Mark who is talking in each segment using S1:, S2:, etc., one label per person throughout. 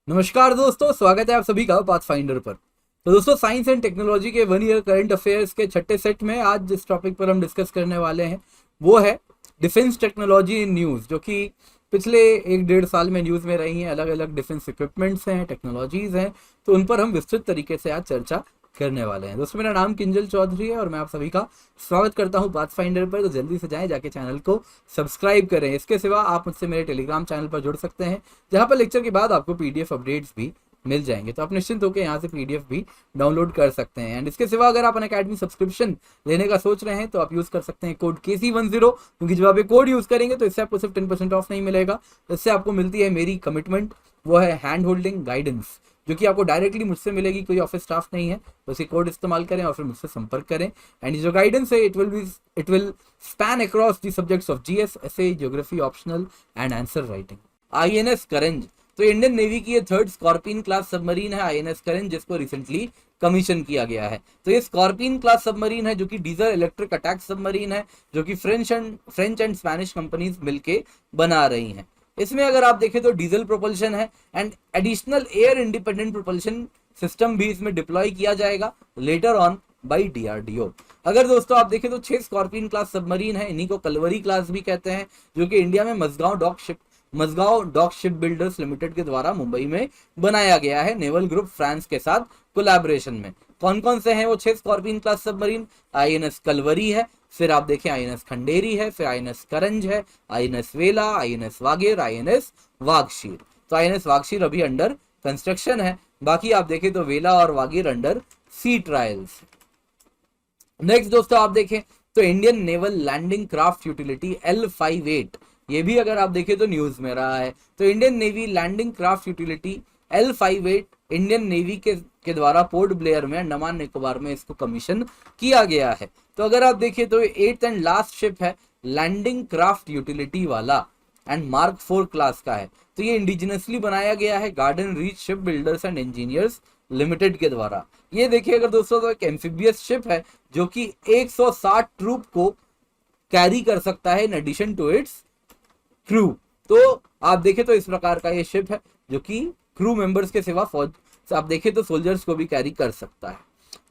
S1: नमस्कार दोस्तों, स्वागत है आप सभी का पाथफाइंडर पर। तो दोस्तों, साइंस एंड टेक्नोलॉजी के 1 ईयर करंट अफेयर्स के छठे सेट में आज जिस टॉपिक पर हम डिस्कस करने वाले हैं वो है डिफेंस टेक्नोलॉजी इन न्यूज़, जो कि पिछले 1-1.5 साल में न्यूज़ में रही हैं। अलग अलग डिफेंस इक्विपमेंट्स हैं, टेक्नोलॉजीज़ हैं, तो उन पर हम विस्तृत तरीके से आज चर्चा करने वाले हैं। दोस्तों, मेरा नाम किंजल चौधरी है और मैं आप सभी का स्वागत करता हूं पाथफाइंडर पर। तो जल्दी से जाएं, जाके चैनल को सब्सक्राइब करें। इसके सिवा आप मुझसे मेरे टेलीग्राम चैनल पर जुड़ सकते हैं, जहां पर लेक्चर के बाद आपको पीडीएफ अपडेट्स भी मिल जाएंगे। तो आप निश्चिंत होकर यहाँ से पीडीएफ भी डाउनलोड कर सकते हैं। एंड इसके सिवा अगर आप अनअकैडमी सब्सक्रिप्शन लेने का सोच रहे हैं तो आप यूज कर सकते हैं कोड KC10, क्योंकि जब आप ये कोड यूज करेंगे तो इससे आपको सिर्फ 10% ऑफ नहीं मिलेगा। इससे आपको मिलती है मेरी कमिटमेंट, वो है हैंड होल्डिंग गाइडेंस, जो कि आपको डायरेक्टली मुझसे मिलेगी। कोई ऑफिस स्टाफ नहीं है, तो इसी कोड इस्तेमाल करें और फिर मुझसे संपर्क करें। एंड जो गाइडेंस है it will span across the subjects of GS, SA, geography, optional and answer writing. INS Karanj, तो इंडियन नेवी की ये 3rd स्कॉर्पियन क्लास सबमरीन है आईएनएस करंज, जिसको रिसेंटली कमीशन किया गया है। तो ये स्कॉर्पियन क्लास सबमरीन है, जो कि डीजल इलेक्ट्रिक अटैक सबमरीन है, जो कि फ्रेंच एंड स्पेनिश कंपनीज मिलके बना रही हैं। इसमें अगर आप देखें तो डीजल प्रोपल्शन है and additional air independent propulsion system भी इसमें डिप्लॉय किया जाएगा लेटर ऑन बाई डीआरडीओ। अगर दोस्तों आप देखें तो 6 स्कॉर्पियन क्लास सबमरीन है, इन्हीं को कलवरी क्लास भी कहते हैं, जो कि इंडिया में Mazagon dock shipbuilders limited के द्वारा मुंबई में बनाया गया है, नेवल ग्रुप फ्रांस के साथ कोलैबोरेशन में। कौन कौन से हैं वो 6 scorpion class submarine? INS Kalvari है, फिर आप देखें आईएनएस खंडेरी है, फिर आईएनएस करंज है, आईएनएस वेला, आईएनएस वागेर, आईएनएस वागशीर। तो आईएनएस वागशीर अभी अंडर कंस्ट्रक्शन है। बाकी आप देखें तो वेला और Vagir under sea trials. Next दोस्तों आप देखें तो Indian naval landing craft utility L58, ये भी अगर आप देखें तो न्यूज में रहा है। तो Indian navy landing craft utility L58 Indian navy के द्वारा पोर्ट ब्लेयर में अंडमान निकोबार में इसको कमीशन किया गया है। तो अगर आप देखें तो 8th एंड लास्ट शिप है लैंडिंग क्राफ्ट यूटिलिटी वाला एंड मार्क 4 क्लास का है। तो ये इंडिजिनसली बनाया गया है garden reach ship builders and engineers limited के द्वारा। ये देखिए अगर दोस्तों तो एक एम्फीबियस शिप है, जो कि 160 ट्रूप को कैरी कर सकता है in addition to its crew. तो आप देखें तो इस प्रकार का ये शिप है, जो कि क्रू मेंबर्स के सिवा फौज आप देखें तो सोल्जर्स को भी कैरी कर सकता है।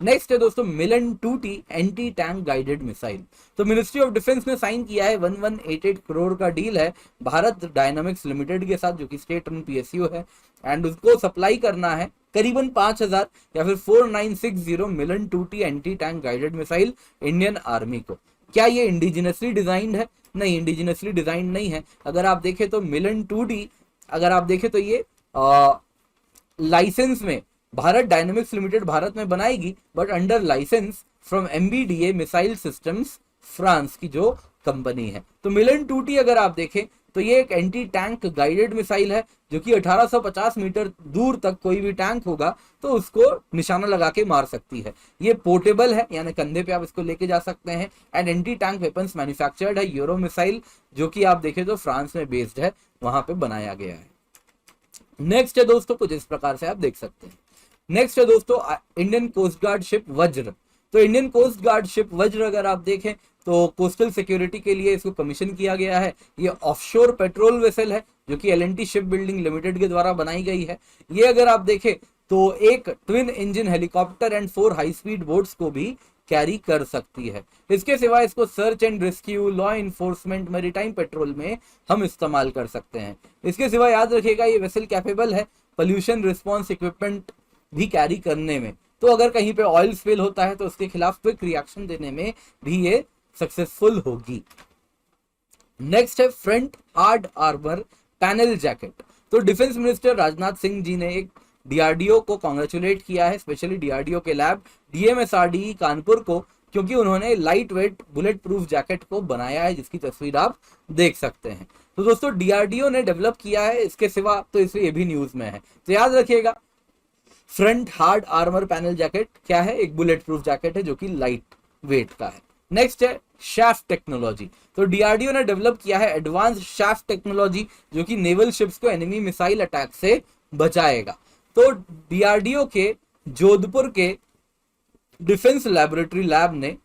S1: नेक्स्ट है दोस्तों मिलन 2T anti tank guided missile. तो मिनिस्ट्री ऑफ डिफेंस ने साइन किया है 1188 करोड़ का डील है भारत डायनामिक्स लिमिटेड के साथ, जो कि स्टेट रन पीएसयू है, एंड उसको सप्लाई करना है करीबन 5000 या फिर 4960 मिलन 2T anti tank guided missile Indian army को। क्या ये इंडिजिनसली डिजाइंड है? नहीं, इंडिजिनसली डिजाइन नहीं है। अगर आप देखें तो मिलन 2D अगर आप देखें तो ये लाइसेंस में भारत डायनामिक्स लिमिटेड भारत में बनाएगी, but under licence from MBDA missile systems France की जो कंपनी है। तो मिलन 2T अगर आप देखें तो ये एक एंटी टैंक गाइडेड मिसाइल है, जो कि 1850 मीटर दूर तक कोई भी टैंक होगा तो उसको निशाना लगा के मार सकती है। ये पोर्टेबल है, यानी कंधे पे आप इसको लेके जा सकते हैं। And anti tank weapons manufactured है यूरो मिसाइल, जो कि आप देखें तो फ्रांस में बेस्ड है, वहां पे बनाया गया है। नेक्स्ट है दोस्तों कुछ इस प्रकार से आप देख सकते हैं। नेक्स्ट है दोस्तों इंडियन कोस्ट गार्ड शिप वज्र। तो इंडियन कोस्ट गार्ड शिप वज्र अगर आप देखें तो कोस्टल सिक्योरिटी के लिए इसको कमीशन किया गया है। ये ऑफशोर पेट्रोल वेसल है, जो कि L&T शिप बिल्डिंग लिमिटेड के द्वारा बनाई गई है। ये अगर आप देखें तो एक twin engine helicopter and 4 high speed boats को भी कैरी कर सकती है। इसके सिवा इसको search and rescue, law enforcement, maritime petrol में हम इस्तेमाल कर सकते हैं। इसके सिवा याद रखिएगा ये वेसल कैपेबल है पोल्यूशन रिस्पॉन्स इक्विपमेंट भी कैरी करने में। तो अगर कहीं पे ऑयल स्पिल होता है तो उसके खिलाफ क्विक रिएक्शन देने में भी ये सक्सेसफुल होगी। नेक्स्ट है front hard armour panel jacket. तो डिफेंस मिनिस्टर राजनाथ सिंह जी ने एक डीआरडीओ को कॉन्ग्रेचुलेट किया है, स्पेशली डीआरडीओ के लैब DMSRDE कानपुर को, क्योंकि उन्होंने light weight bullet proof jacket को बनाया है, जिसकी तस्वीर आप देख सकते हैं। तो दोस्तों डीआरडीओ ने डेवलप किया है, इसके सिवा तो इसमें ये भी न्यूज में है। तो याद रखिएगा front hard armour panel jacket क्या है? एक बुलेट प्रूफ जैकेट है, जो कि लाइट वेट का है। नेक्स्ट है शाफ्ट टेक्नोलॉजी। तो डीआरडीओ ने डेवलप किया है एडवांस शाफ्ट टेक्नोलॉजी, जो कि नेवल शिप्स को एनिमी मिसाइल अटैक से बचाएगा। तो डीआरडीओ के जोधपुर के डिफेंस लैबोरेटरी लैब ने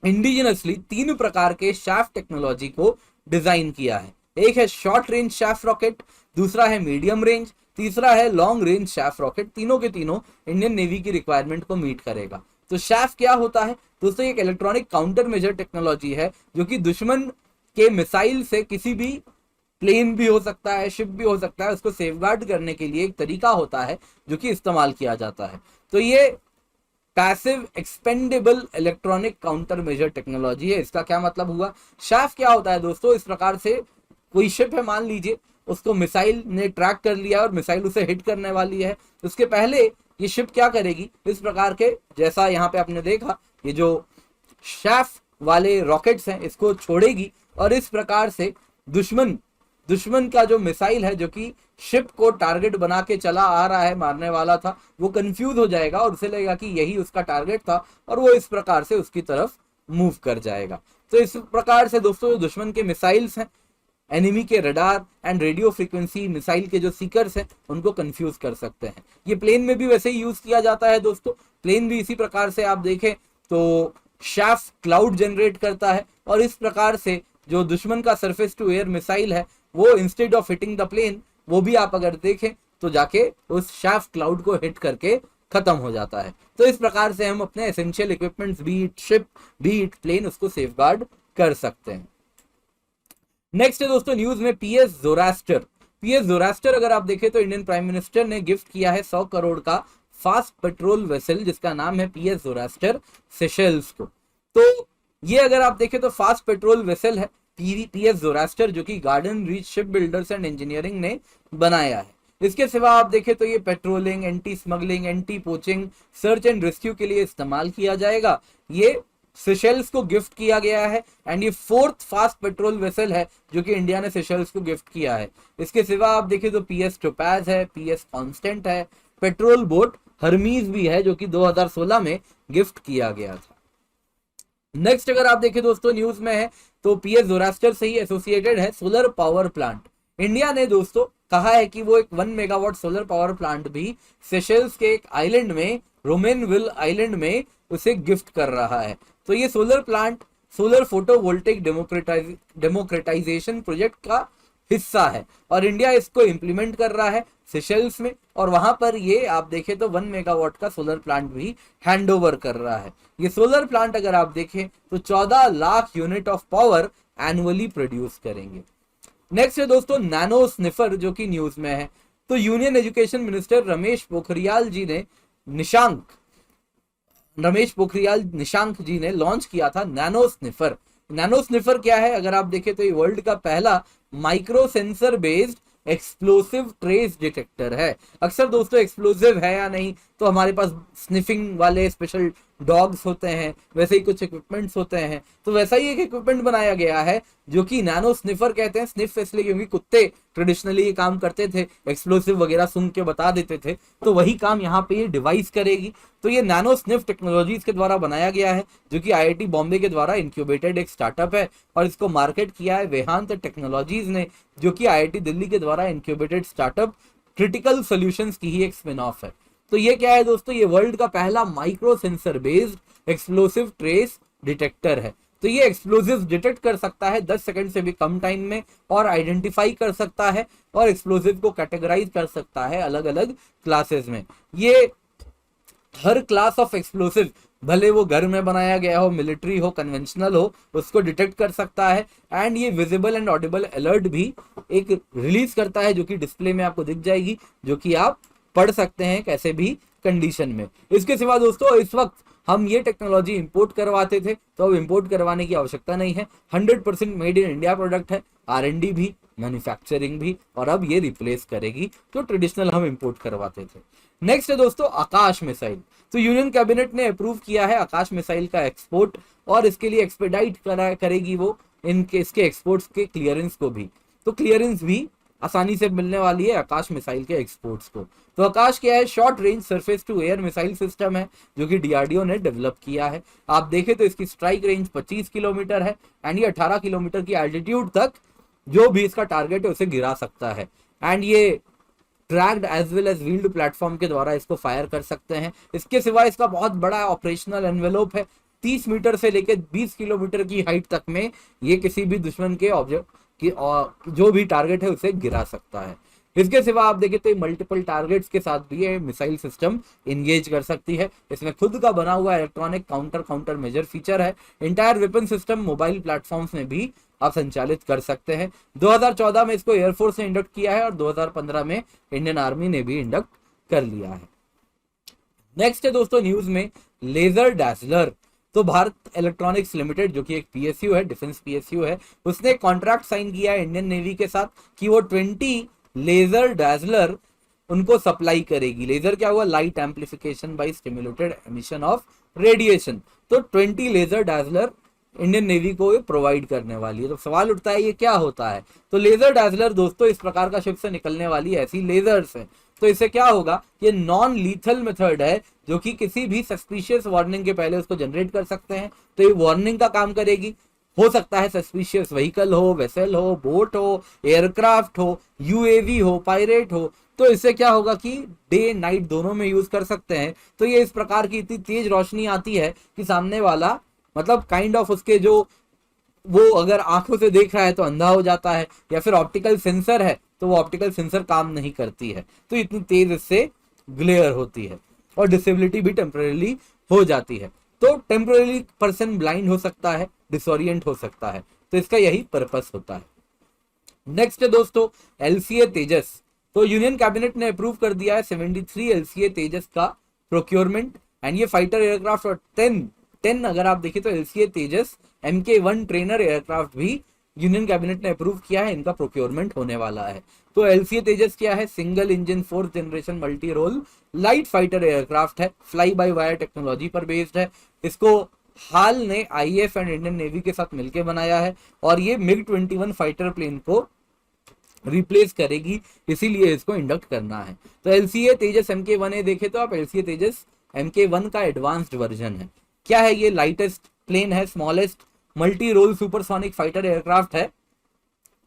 S1: इंडिजिनसली 3 प्रकार के शाफ्ट टेक्नोलॉजी को डिजाइन किया है। एक है शॉर्ट रेंज शाफ्ट रॉकेट, दूसरा है मीडियम रेंज, तीसरा है लॉन्ग रेंज शैफ रॉकेट। तीनों के तीनों इंडियन नेवी की रिक्वायरमेंट को मीट करेगा। तो शैफ क्या होता है दोस्तों? एक इलेक्ट्रॉनिक काउंटर मेजर टेक्नोलॉजी है जो कि दुश्मन के मिसाइल से किसी भी प्लेन भी हो सकता है, शिप भी हो सकता है, उसको सेफगार्ड करने के लिए एक तरीका होता है जो कि इस्तेमाल किया जाता है। तो ये passive expendable electronic countermeasure technology है। इसका क्या मतलब हुआ? शैफ क्या होता है दोस्तों? इस प्रकार से कोई शिप है, मान लीजिए उसको मिसाइल ने ट्रैक कर लिया और मिसाइल उसे हिट करने वाली है, उसके पहले ये शिप क्या करेगी? इस प्रकार के, जैसा यहाँ पे आपने देखा, ये जो शैफ वाले रॉकेट्स हैं इसको छोड़ेगी और इस प्रकार से दुश्मन का जो मिसाइल है जो कि शिप को टारगेट बना के चला आ रहा है, मारने वाला था, वो कंफ्यूज हो जाएगा और उसे लगेगा कि यही उसका टारगेट था और वो इस प्रकार से उसकी तरफ मूव कर जाएगा। तो इस प्रकार से दोस्तों जो दुश्मन के मिसाइल्स हैं, एनिमी के radar and radio frequency missile के जो सीकर्स हैं उनको कंफ्यूज कर सकते हैं। ये प्लेन में भी वैसे ही यूज किया जाता है दोस्तों। प्लेन भी इसी प्रकार से आप देखें तो शैफ क्लाउड जनरेट करता है और इस प्रकार से जो दुश्मन का सरफेस टू एयर मिसाइल है वो instead of hitting the plane, वो भी आप अगर देखें तो जाके उस शैफ क्लाउड को हिट करके खत्म हो जाता है। तो इस प्रकार से हम अपने essential equipments, be it ship, be it plane, उसको सेफगार्ड कर सकते हैं। नेक्स्ट है दोस्तों न्यूज में पीएस जोरास्टर। पीएस जोरास्टर अगर आप देखें तो इंडियन प्राइम मिनिस्टर ने गिफ्ट किया है 100 करोड़ का फास्ट पेट्रोल वेसल जिसका नाम है पीएस जोरास्टर सेशेल्स को। तो ये अगर आप देखें तो फास्ट पेट्रोल वेसल है पीएस जोरास्टर जो कि garden reach ship builders and engineering ने बनाया है। इसके सिवा आप देखें तो ये patrolling, anti smuggling, anti poaching, search and rescue के लिए इस्तेमाल किया जाएगा। ये सेशेल्स को गिफ्ट किया गया है एंड ये 4th फास्ट पेट्रोल वेसल है जो कि इंडिया ने सेशेल्स को गिफ्ट किया है। इसके सिवा आप देखें तो पीएस टोपैज है, पीएस कांस्टेंट है, पेट्रोल बोट हर्मीज भी है जो कि 2016 में गिफ्ट किया गया था। नेक्स्ट अगर आप देखें दोस्तों न्यूज में है तो पीएस जोरास्टर से ही एसोसिएटेड है सोलर पावर प्लांट। इंडिया ने दोस्तों कहा है कि वो एक 1 मेगावाट सोलर पावर प्लांट भी सेशेल्स के एक आइलैंड में, रोमेनविल आइलैंड में, उसे गिफ्ट कर रहा है। तो ये solar plant solar photovoltaic democratisation project का हिस्सा है और इंडिया इसको इंप्लीमेंट कर रहा है सेशेल्स में और वहां पर ये आप देखें तो 1 मेगावाट का सोलर प्लांट भी हैंड ओवर कर रहा है। ये सोलर प्लांट अगर आप देखें तो 14 lakh unit of power annually produce करेंगे। नेक्स्ट है दोस्तों नैनो स्निफर जो कि न्यूज में है। तो union education minister Ramesh Pokhriyal Nishank ji ने लॉन्च किया था नैनो स्निफर। नैनो स्निफर क्या है? अगर आप देखें तो ये वर्ल्ड का पहला micro sensor based explosive trace detector है। अक्सर दोस्तों एक्सप्लोसिव है या नहीं तो हमारे पास स्निफिंग वाले स्पेशल डॉग्स होते हैं, वैसे ही कुछ इक्विपमेंट्स होते हैं। तो वैसा ही एक इक्विपमेंट बनाया गया है जो कि नैनो स्निफर कहते हैं। स्निफ इसलिए क्योंकि कुत्ते ट्रेडिशनली ये काम करते थे, एक्सप्लोसिव वगैरह सुन के बता देते थे, तो वही काम यहाँ पे ये डिवाइस करेगी। तो ये नैनो स्निफ टेक्नोलॉजीज के द्वारा बनाया गया है जो कि आईआईटी बॉम्बे के द्वारा इंक्यूबेटेड एक स्टार्टअप है और इसको मार्केट किया है वेदांत टेक्नोलॉजीज ने जो कि आईआईटी दिल्ली के द्वारा इंक्यूबेटेड स्टार्टअप क्रिटिकल सॉल्यूशंस की ही एक स्पिन ऑफ है। तो ये क्या है दोस्तों? ये वर्ल्ड का पहला micro sensor based explosive trace detector है। तो ये एक्सप्लोसिव डिटेक्ट कर सकता है 10 सेकंड से भी कम टाइम में और आइडेंटिफाई कर सकता है और एक्सप्लोसिव को कैटेगराइज कर सकता है अलग अलग क्लासेस में। ये हर क्लास ऑफ एक्सप्लोसिव, भले वो घर में बनाया गया हो, मिलिट्री हो, कन्वेंशनल हो, उसको डिटेक्ट कर सकता है एंड ये विजिबल एंड ऑडिबल अलर्ट भी एक रिलीज करता है जो कि डिस्प्ले में आपको दिख जाएगी, जो कि आप पढ़ सकते हैं कैसे भी कंडीशन में। इसके सिवा दोस्तों इस वक्त हम ये टेक्नोलॉजी इंपोर्ट करवाते थे तो अब इंपोर्ट करवाने की आवश्यकता नहीं है। 100% मेड इन इंडिया प्रोडक्ट है, R&D भी, मैन्युफैक्चरिंग भी, और अब ये रिप्लेस करेगी जो ट्रेडिशनल हम इंपोर्ट करवाते थे। नेक्स्ट है दोस्तों आकाश मिसाइल। तो यूनियन कैबिनेट ने अप्रूव किया है आकाश मिसाइल का एक्सपोर्ट और इसके लिए एक्सपेडाइट करेगी वो इसके एक्सपोर्ट्स के क्लियरेंस को भी। तो क्लियरेंस भी आसानी से मिलने वाली है आकाश मिसाइल के एक्सपोर्ट्स को। तो आकाश क्या है? Short range surface to air missile system है जो कि डीआरडीओ ने डेवलप किया है। आप देखें तो इसकी स्ट्राइक रेंज 25 किलोमीटर है एंड ये 18 किलोमीटर की एल्टीट्यूड तक जो भी इसका टारगेट है उसे गिरा सकता है एंड ये tracked as well as wheeled platform के द्वारा इसको फायर कर सकते हैं। इसके सिवा इसका बहुत बड़ा ऑपरेशनल एनवेलोप है। 30 मीटर से लेकर 20 किलोमीटर की हाइट तक में ये किसी भी दुश्मन के ऑब्जेक्ट की जो भी टारगेट है उसे गिरा सकता है। इसके सिवा आप देखें तो मल्टीपल टारगेट्स के साथ भी ये मिसाइल सिस्टम इंगेज कर सकती है। इसमें खुद का बना हुआ इलेक्ट्रॉनिक काउंटर मेजर फीचर है। Entire weapon system mobile platforms में भी आप संचालित कर सकते हैं। 2014 में इसको एयरफोर्स ने इंडक्ट किया है और 2015 में इंडियन आर्मी ने भी इंडक्ट कर लिया है। नेक्स्ट है दोस्तों न्यूज में लेजर डैजलर। तो भारत इलेक्ट्रॉनिक्स लिमिटेड जो कि एक पीएसयू है, डिफेंस पीएसयू है, उसने कॉन्ट्रैक्ट साइन किया है इंडियन नेवी के साथ कि वो 20 लेजर डैजलर उनको सप्लाई करेगी। लेजर क्या हुआ? Light amplification by stimulated emission of radiation. तो 20 लेजर डैजलर इंडियन नेवी को ये प्रोवाइड करने वाली है। तो सवाल उठता है ये क्या होता है? तो लेजर डैजलर दोस्तों इस प्रकार का शिप से निकलने वाली ऐसी लेजर्स है। तो इससे क्या होगा? ये नॉन लीथल मेथड है जो कि किसी भी सस्पिशियस वार्निंग के पहले उसको जनरेट कर सकते हैं। तो ये वार्निंग का काम करेगी। हो सकता है सस्पिशियस व्हीकल हो, वेसल हो, बोट हो, एयरक्राफ्ट हो, यूएवी हो, पायरेट हो। तो इससे क्या होगा कि डे नाइट दोनों में यूज कर सकते हैं। तो ये इस प्रकार की इतनी तेज रोशनी आती है कि सामने वाला मतलब काइंड ऑफ उसके जो वो अगर आंखों से देख रहा है तो अंधा हो जाता है, या फिर ऑप्टिकल सेंसर है तो वो ऑप्टिकल सेंसर काम नहीं करती है। तो इतनी तेज इससे ग्लेयर होती है और डिसेबिलिटी भी टेम्परेली हो जाती है। तो टेम्परेली पर्सन ब्लाइंड हो सकता है, डिसोरिएंट हो सकता है। तो इसका यही पर्पस होता है। नेक्स्ट है दोस्तों एलसीए तेजस। तो यूनियन कैबिनेट ने अप्रूव कर दिया है 73 एलसीए तेजस का प्रोक्योरमेंट। एंड ये फाइटर एयरक्राफ्ट और 10 अगर आप देखें तो एलसीए तेजस MK1 ट्रेनर एयरक्राफ्ट भी यूनियन कैबिनेट ने अप्रूव किया है, इनका प्रोक्योरमेंट होने वाला है। तो एलसीए तेजस क्या है? Single engine 4th generation multi role light fighter aircraft है, फ्लाई बाय वायर टेक्नोलॉजी पर बेस्ड है। इसको हाल ने आईएएफ एंड इंडियन नेवी के साथ मिलकर बनाया है और ये MiG-21 फाइटर प्लेन को रिप्लेस करेगी, इसीलिए इसको इंडक्ट करना है। तो एलसीए तेजस MK1 देखे तो आप एलसीए तेजस MK1 का एडवांस्ड वर्जन है। क्या है? ये लाइटेस्ट प्लेन है, smallest multi role supersonic fighter aircraft है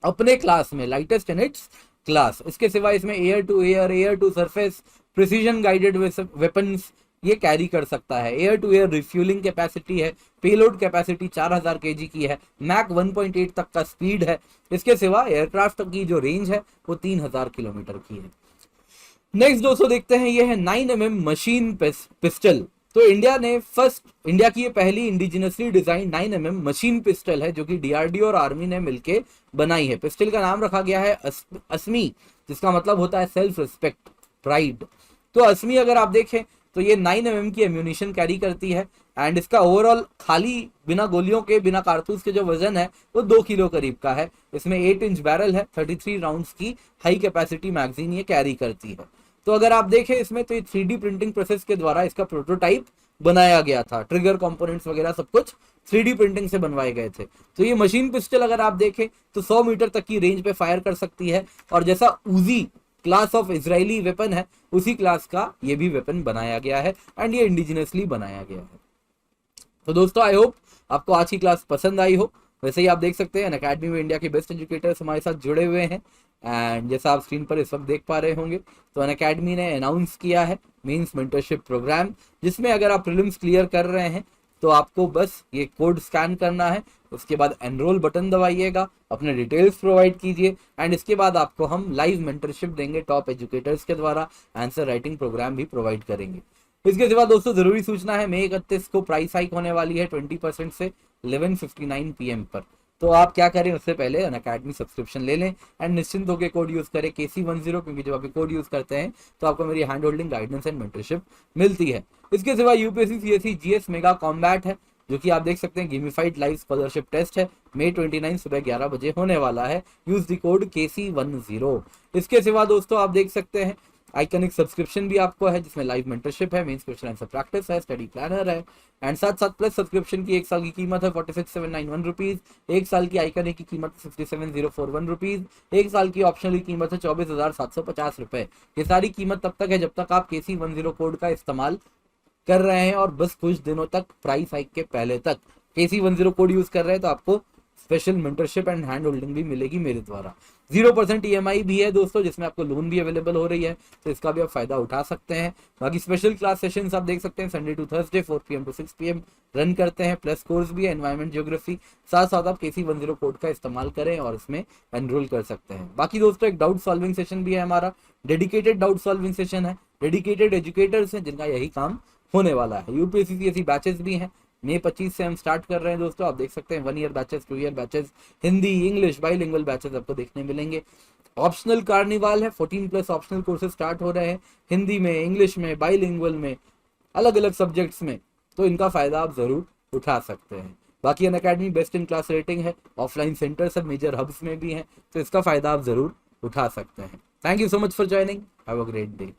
S1: अपने क्लास में, लाइटेस्ट इन इट्स क्लास। इसके सिवा इसमें air to air, air to surface, precision guided weapons ये कैरी कर सकता है। Air to air refuelling capacity है, पेलोड कैपेसिटी 4000 kg की है, मैक 1.8 तक का स्पीड है। इसके सिवा एयरक्राफ्ट की जो रेंज है वो 3000 किलोमीटर की है। नेक्स्ट दोस्तों देखते हैं ये है 9mm मशीन पिस्टल। तो इंडिया की ये पहली indigenously design 9mm machine pistol है जो कि डीआरडीओ और आर्मी ने मिलके बनाई है। पिस्टल का नाम रखा गया है अस्मी, जिसका मतलब होता है सेल्फ रिस्पेक्ट, प्राइड। तो अस्मी अगर आप देखें तो ये 9mm की एम्यूनिशन कैरी करती है एंड इसका ओवरऑल खाली बिना गोलियों के, बिना कारतूस के जो वजन है वो 2 किलो करीब का है। इसमें 8 इंच बैरल है, 33 राउंड्स की हाई कैपेसिटी मैगजीन ये कैरी करती है। तो अगर आप देखें इसमें तो 3D प्रिंटिंग प्रोसेस के द्वारा इसका प्रोटोटाइप बनाया गया था। ट्रिगर कंपोनेंट्स वगैरह सब कुछ 3D प्रिंटिंग से बनवाए गए थे। तो ये मशीन पिस्टल अगर आप देखें तो 100 मीटर तक की रेंज पे फायर कर सकती है और जैसा उजी क्लास ऑफ इजरायली वेपन है उसी क्लास का ये भी वेपन बनाया गया है एंड ये इंडिजिनसली बनाया गया है। तो दोस्तों आई होप आपको आज की क्लास पसंद आई हो। वैसे ही आप देख सकते हैं अनअकैडमी में इंडिया के बेस्ट एजुकेटर्स हमारे साथ जुड़े हुए हैं एंड जैसा आप स्क्रीन पर इस वक्त देख पा रहे होंगे तो अनअकैडमी ने अनाउंस किया है मेंस मेंटरशिप प्रोग्राम, जिसमें अगर आप प्रीलिम्स क्लियर कर रहे हैं तो आपको बस ये कोड स्कैन करना है, उसके बाद एनरोल बटन दबाइएगा, अपने डिटेल्स प्रोवाइड कीजिए एंड इसके बाद आपको हम लाइव मेंटरशिप देंगे टॉप एजुकेटर्स के द्वारा। आंसर राइटिंग प्रोग्राम भी प्रोवाइड करेंगे। इसके सिवा दोस्तों जरूरी सूचना है, मई 31 को प्राइस हाइक होने वाली है 20% से 11:59 PM पर। तो आप क्या करें उससे पहले अनअकैडमी सब्सक्रिप्शन ले लें एंड निश्चिंत होकर कोड यूज करें KC10, क्योंकि जब आप कोड यूज करते हैं तो आपको मेरी hand holding guidance and mentorship मिलती है। इसके सिवा UPSC CSE GS mega combat है जो कि आप देख सकते हैं गेमिफाइड लाइव स्कॉलरशिप टेस्ट है, मई 29 सुबह 11 बजे होने वाला है। Use the code KC10। इसके सिवा दोस्तों आप देख सकते हैं आइकनिक सब्सक्रिप्शन भी आपको है जिसमें लाइव मेंटरशिप है, मेंस क्वेश्चन आंसर प्रैक्टिस है, स्टडी प्लानर है एंड साथ साथ प्लस सब्सक्रिप्शन की 1 साल की कीमत है 46,791 रुपीज, 1 साल की आइकनिक की कीमत 67,041 रुपीज, 1 साल की ऑप्शनल की कीमत है 24,750 रुपए। ये सारी कीमत तब तक है जब तक आप KC10 कोड का इस्तेमाल कर रहे हैं और बस कुछ दिनों तक प्राइस हाइक के पहले तक KC10 कोड यूज कर रहे हैं तो आपको special mentorship and hand holding भी मिलेगी मेरे द्वारा। 0% EMI भी है दोस्तों, जिसमें आपको लोन भी अवेलेबल हो रही है, तो इसका भी आप फायदा उठा सकते हैं। बाकी स्पेशल क्लास सेशंस आप देख सकते हैं, Sunday to Thursday 4 PM to 6 PM run करते हैं। प्लस कोर्स भी है एनवायरमेंट ज्योग्राफी, साथ साथ आप KC10 कोड का इस्तेमाल करें और इसमें एनरोल कर सकते हैं। बाकी दोस्तों एक डाउट सॉल्विंग सेशन भी है हमारा, डेडिकेटेड डाउट सॉल्विंग सेशन है, डेडिकेटेड एजुकेटर्स हैं जिनका यही काम होने वाला है। यूपीएससी की ऐसी बैचेस भी हैं, मई 25 से हम स्टार्ट कर रहे हैं दोस्तों। आप देख सकते हैं 1 year batches, 2 year batches, Hindi English bilingual batches आपको देखने मिलेंगे। ऑप्शनल कार्निवाल है, 14+ ऑप्शनल कोर्सेज स्टार्ट हो रहे हैं हिंदी में, इंग्लिश में, बाइलिंगुअल में, अलग अलग सब्जेक्ट्स में, तो इनका फायदा आप जरूर उठा सकते हैं। बाकी Unacademy best in class rating है, ऑफलाइन सेंटर सब मेजर हब्स में भी हैं, तो इसका फायदा आप जरूर उठा सकते हैं। Thank you so much for joining, have a great day.